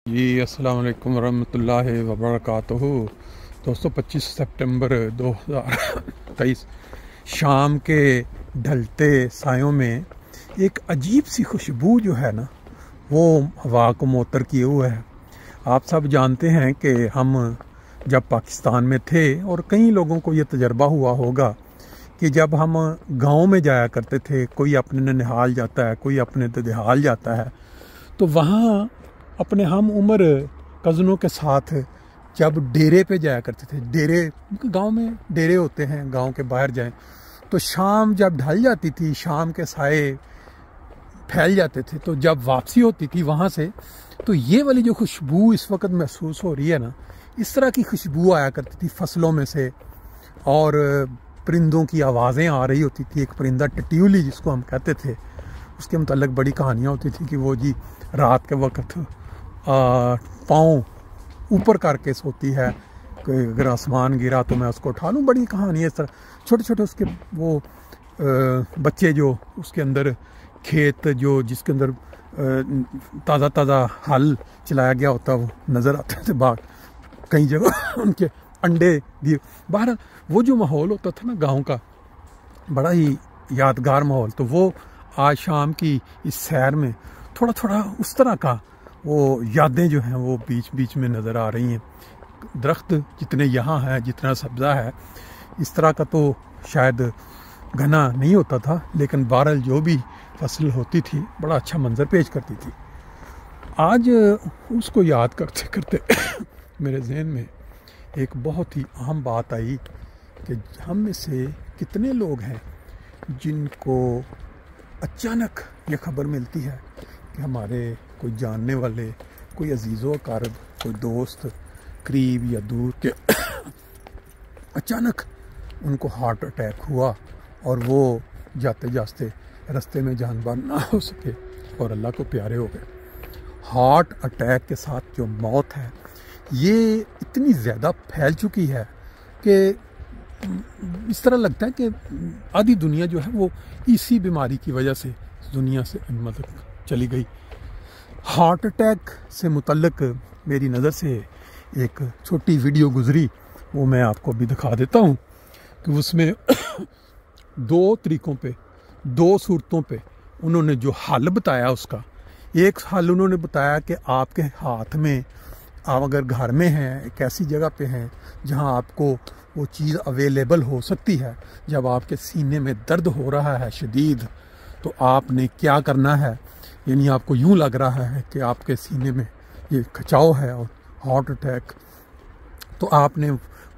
जी अस्सलाम वालेकुम वरहमतुल्लाहि वबरकातुहू। दोस्तों 25 सितंबर 2023 शाम के ढलते सायों में एक अजीब सी खुशबू जो है ना वो हवा को मुअत्तर किए हुए है। आप सब जानते हैं कि हम जब पाकिस्तान में थे और कई लोगों को ये तजर्बा हुआ होगा कि जब हम गांव में जाया करते थे, कोई अपने ननिहाल जाता है, कोई अपने ददिहाल जाता है, तो वहाँ अपने हम उम्र कज़नों के साथ जब डेरे पे जाया करते थे, डेरे गांव में डेरे होते हैं, गांव के बाहर जाएं तो शाम जब ढल जाती थी, शाम के साए फैल जाते थे, तो जब वापसी होती थी वहाँ से, तो ये वाली जो खुशबू इस वक्त महसूस हो रही है ना, इस तरह की खुशबू आया करती थी फसलों में से। और परिंदों की आवाज़ें आ रही होती थी। एक परिंदा टिट्यूली जिसको हम कहते थे, उसके मुतालिक बड़ी कहानियाँ होती थी कि वो जी रात के वक्त पाँव ऊपर करके सोती है कि अगर आसमान गिरा तो मैं उसको उठा लूँ। बड़ी कहानी है इस तरह। छोटे छोटे उसके वो बच्चे जो उसके अंदर खेत जो जिसके अंदर ताज़ा ताज़ा हल चलाया गया होता वो नज़र आते थे बाहर, कई जगह उनके अंडे दिए बाहर। वो जो माहौल होता था ना गांव का, बड़ा ही यादगार माहौल। तो वो आज शाम की इस सैर में थोड़ा थोड़ा उस तरह का वो यादें जो हैं वो बीच बीच में नज़र आ रही हैं। दरख्त जितने यहाँ हैं, जितना सब्ज़ा है, इस तरह का तो शायद घना नहीं होता था, लेकिन बहरहाल जो भी फसल होती थी बड़ा अच्छा मंजर पेश करती थी। आज उसको याद करते करते मेरे जहन में एक बहुत ही अहम बात आई कि हम में से कितने लोग हैं जिनको अचानक ये खबर मिलती है कि हमारे कोई जानने वाले, कोई अजीज़ो अकारब, कोई दोस्त करीब या दूर के अचानक उनको हार्ट अटैक हुआ और वो जाते जाते रास्ते में जानबार ना हो सके और अल्लाह को प्यारे हो गए। हार्ट अटैक के साथ जो मौत है ये इतनी ज़्यादा फैल चुकी है कि इस तरह लगता है कि आधी दुनिया जो है वो इसी बीमारी की वजह से दुनिया से मतलब चली गई। हार्ट अटैक से मुतल्लिक मेरी नज़र से एक छोटी वीडियो गुजरी, वो मैं आपको अभी दिखा देता हूँ कि उसमें दो तरीक़ों पे, दो सूरतों पे उन्होंने जो हल बताया उसका। एक हल उन्होंने बताया कि आपके हाथ में, आप अगर घर में हैं, एक ऐसी जगह पे हैं जहां आपको वो चीज़ अवेलेबल हो सकती है, जब आपके सीने में दर्द हो रहा है शदीद, तो आपने क्या करना है, यानी आपको यूं लग रहा है कि आपके सीने में ये खिंचाव है और हार्ट अटैक, तो आपने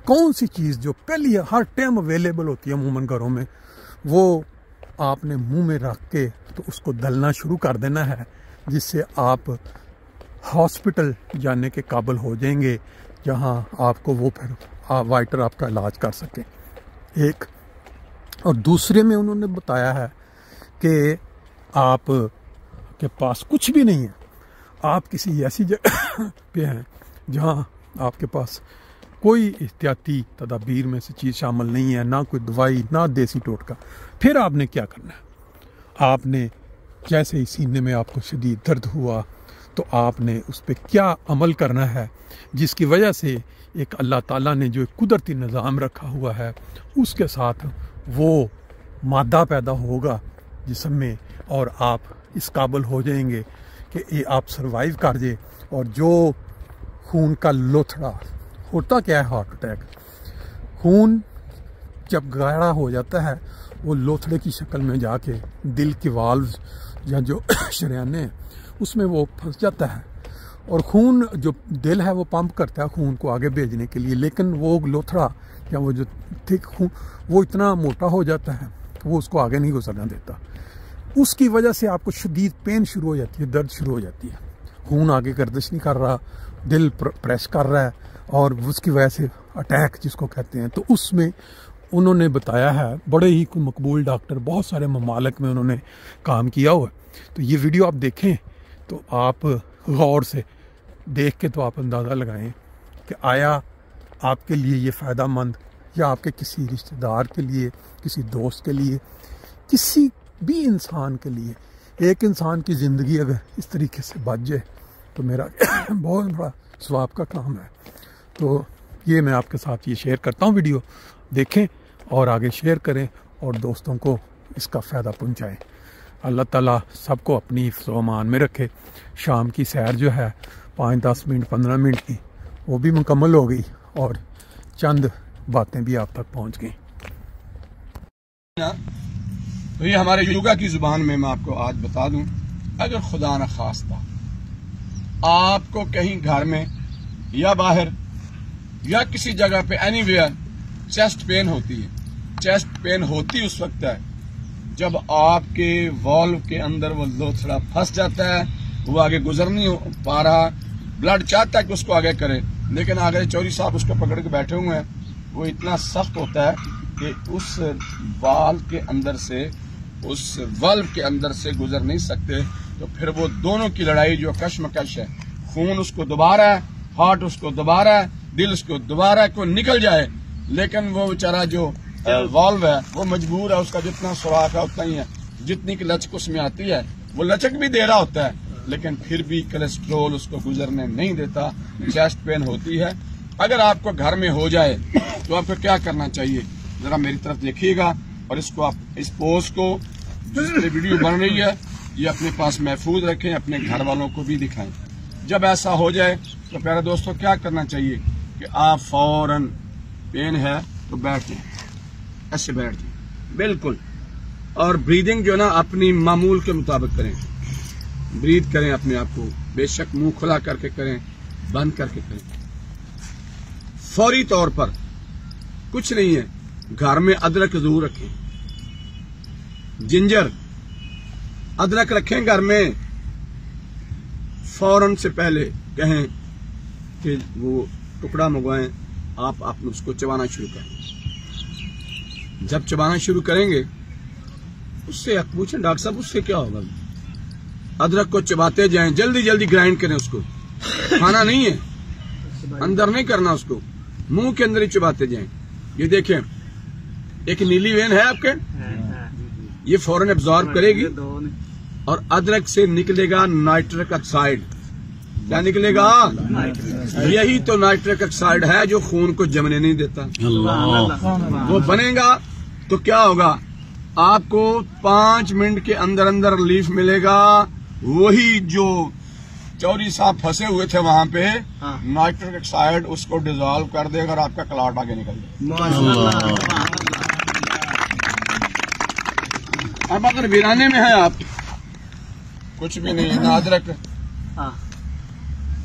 कौन सी चीज़ जो पहले हर टाइम अवेलेबल होती है अमूमन घरों में, वो आपने मुंह में रख के तो उसको दलना शुरू कर देना है, जिससे आप हॉस्पिटल जाने के काबिल हो जाएंगे, जहां आपको वो फिर वाइटर आपका इलाज कर सके। एक और दूसरे में उन्होंने बताया है कि आप के पास कुछ भी नहीं है, आप किसी ऐसी जगह पे हैं जहां आपके पास कोई एहतियाती तदाबीर में से चीज़ शामिल नहीं है, ना कोई दवाई, ना देसी टोटका। फिर आपने क्या करना है? आपने जैसे ही सीने में आपको शदीद दर्द हुआ तो आपने उस पर क्या अमल करना है, जिसकी वजह से एक अल्लाह ताला ने जो एक कुदरती निज़ाम रखा हुआ है उसके साथ वो मादा पैदा होगा जिस्म में, और आप इस काबिल हो जाएंगे कि ये आप सरवाइव कर जाए। और जो खून का लोथड़ा होता क्या है, हार्ट अटैक, खून जब गाढ़ा हो जाता है वो लोथड़े की शक्ल में जाके दिल की वाल्व या जो शरियाने हैं उसमें वो फंस जाता है, और खून जो दिल है वो पंप करता है खून को आगे भेजने के लिए, लेकिन वो लोथड़ा या वो जो थिक खून वो इतना मोटा हो जाता है कि वो उसको आगे नहीं गुजरना देता। उसकी वजह से आपको शदीद पेन शुरू हो जाती है, दर्द शुरू हो जाती है, खून आगे गर्दिश नहीं कर रहा, दिल प्रेस कर रहा है, और उसकी वजह से अटैक जिसको कहते हैं। तो उसमें उन्होंने बताया है, बड़े ही मकबूल डॉक्टर, बहुत सारे ममालिक में उन्होंने काम किया हुआ है। तो ये वीडियो आप देखें तो आप गौर से देख के तो आप अंदाज़ा लगाएं कि आया आपके लिए ये फ़ायदा मंद, या आपके किसी रिश्तेदार के लिए, किसी दोस्त के लिए, किसी भी इंसान के लिए। एक इंसान की ज़िंदगी अगर इस तरीके से बच जाए तो मेरा बहुत बड़ा सवाब का काम है। तो ये मैं आपके साथ ये शेयर करता हूँ, वीडियो देखें और आगे शेयर करें और दोस्तों को इसका फ़ायदा पहुँचाएँ। अल्लाह ताला सबको अपनी हिफ्ज़ व अमान में रखे। शाम की सैर जो है 5-10 मिनट 15 मिनट की, वो भी मुकम्मल हो गई और चंद बातें भी आप तक पहुँच गई। तो ये हमारे योगा की ज़ुबान में मैं आपको आज बता दूं, अगर खुदा न खास्ता आपको कहीं घर में या बाहर या किसी जगह पे एनीवेयर चेस्ट पेन होती है, चेस्ट पेन होती उस वक्त है जब आपके वॉल्व के अंदर वो लोथड़ा फंस जाता है, वो आगे गुजर नहीं पा रहा, ब्लड चाहता है कि उसको आगे करे, लेकिन आगे चौधरी साहब उसको पकड़ के बैठे हुए हैं, वो इतना सख्त होता है कि उस वाल्व के अंदर से, उस वाल्व के अंदर से गुजर नहीं सकते। तो फिर वो दोनों की लड़ाई जो कश्मकश है, खून उसको दबा रहा है, हार्ट उसको दबा रहा है, दिल उसको दबा रहा है को निकल जाए, लेकिन वो बेचारा जो वाल्व है वो मजबूर है, उसका जितना सुराख है उतना ही है, जितनी की लचक उसमें आती है वो लचक भी दे रहा होता है, लेकिन फिर भी कोलेस्ट्रोल उसको गुजरने नहीं देता, चेस्ट पेन होती है। अगर आपको घर में हो जाए तो आपको क्या करना चाहिए, जरा मेरी तरफ देखिएगा और इसको आप, इस पोस्ट को जिस वीडियो बन रही है ये अपने पास महफूज रखें, अपने घर वालों को भी दिखाएं। जब ऐसा हो जाए तो प्यारे दोस्तों क्या करना चाहिए कि आप फौरन, पेन है तो बैठ जाए, ऐसे बैठ जाए बिल्कुल, और ब्रीदिंग जो ना अपनी मामूल के मुताबिक करें, ब्रीथ करें अपने आप को, बेशक मुंह खुला करके करें, बंद करके करें। फौरी तौर पर कुछ नहीं है, घर में अदरक जरूर रखें, जिंजर अदरक रखें घर में। फौरन से पहले कहें कि वो टुकड़ा मंगवाएं, आप उसको चबाना शुरू करें। जब चबाना शुरू करेंगे उससे आप पूछें डॉक्टर साहब उससे क्या होगा, अदरक को चबाते जाएं, जल्दी जल्दी ग्राइंड करें उसको, खाना नहीं है, अंदर नहीं करना उसको, मुंह के अंदर ही चबाते जाएं। ये देखें एक नीली वेन है आपके, ये फौरन एब्जॉर्ब करेगी और अदरक से निकलेगा नाइट्रिक ऑक्साइड। क्या निकलेगा? यही तो नाइट्रिक ऑक्साइड है जो खून को जमने नहीं देता। वो बनेगा तो क्या होगा, आपको 5 मिनट के अंदर अंदर रिलीफ मिलेगा। वही जो चौधरी साहब फंसे हुए थे वहां पे, नाइट्रिक ऑक्साइड उसको डिसॉल्व कर देगा और आपका क्लॉट आगे निकल जाएगा। अब अगर वीराने में है आप, कुछ भी नहीं है, ना अदरक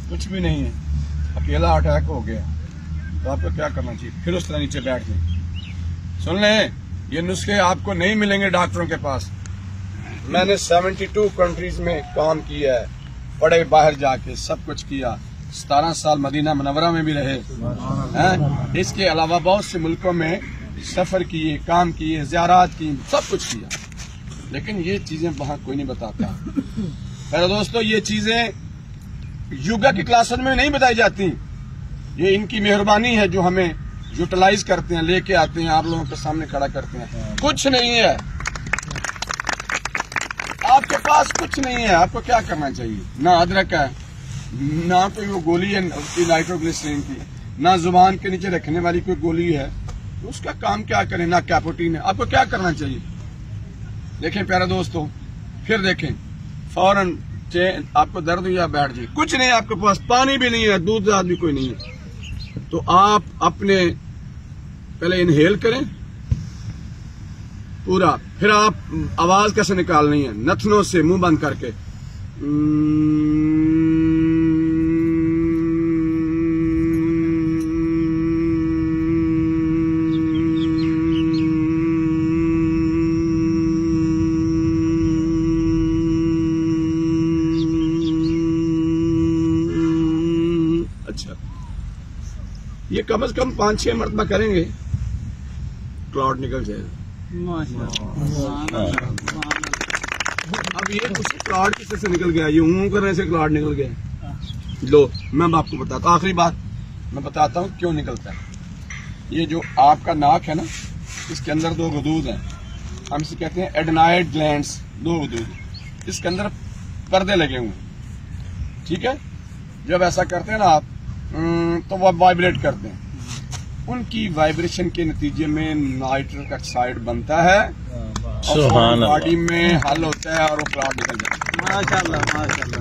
कुछ भी नहीं है, अकेला अटैक हो गया, तो आपको क्या करना चाहिए, फिर उस तरह नीचे बैठ जाए। सुन लें, ये नुस्खे आपको नहीं मिलेंगे डॉक्टरों के पास। मैंने 72 कंट्रीज में काम किया है, पढ़े बाहर जाके, सब कुछ किया, 17 साल मदीना मुनव्वरा में भी रहे हैं, इसके अलावा बहुत से मुल्कों में सफर किए, काम किए, ज़ियारत की, सब कुछ किया, लेकिन ये चीजें वहां कोई नहीं बताता। मेरे दोस्तों, ये चीजें योगा की क्लासेस में नहीं बताई जाती, ये इनकी मेहरबानी है जो हमें यूटिलाइज करते हैं, लेके आते हैं, आप लोगों के सामने खड़ा करते हैं। कुछ नहीं है आपके पास, कुछ नहीं है। आपको क्या करना चाहिए, ना अदरक है, ना कोई वो गोली है उसकी नाइट्रोग्लिसरीन की, ना जुबान के नीचे रखने वाली कोई गोली है, तो उसका काम क्या करें, ना कैपोटीन है। आपको क्या करना चाहिए, देखें प्यारे दोस्तों, फिर देखें, फौरन आपको दर्द हुआ बैठ जाइए, कुछ नहीं आपके पास, पानी भी नहीं है, दूध आदमी कोई नहीं है, तो आप अपने पहले इनहेल करें पूरा, फिर आप आवाज कैसे निकालनी है, नथनों से मुंह बंद करके, ये कम से कम 5-6 मरतबा करेंगे, क्लॉट निकल जाएगा। अब ये कुछ क्लॉट किस से निकल गया, ये ऊँ करने से क्लॉट निकल गया। लो मैं आपको बताता हूँ, आखिरी बात मैं बताता हूँ क्यों निकलता है। ये जो आपका नाक है ना, इसके अंदर 2 गदूद हैं, हम इसे कहते हैं एडेनॉइड ग्लैंड्स, 2 गदूद, इसके अंदर पर्दे लगे हुए हैं, ठीक है। जब ऐसा करते हैं ना आप तो वह वाइब्रेट करते हैं, उनकी वाइब्रेशन के नतीजे में नाइट्रिक ऑक्साइड बनता है और बॉडी में हल होता है और वो खराब निकल जाता है। माशाल्लाह माशाल्लाह।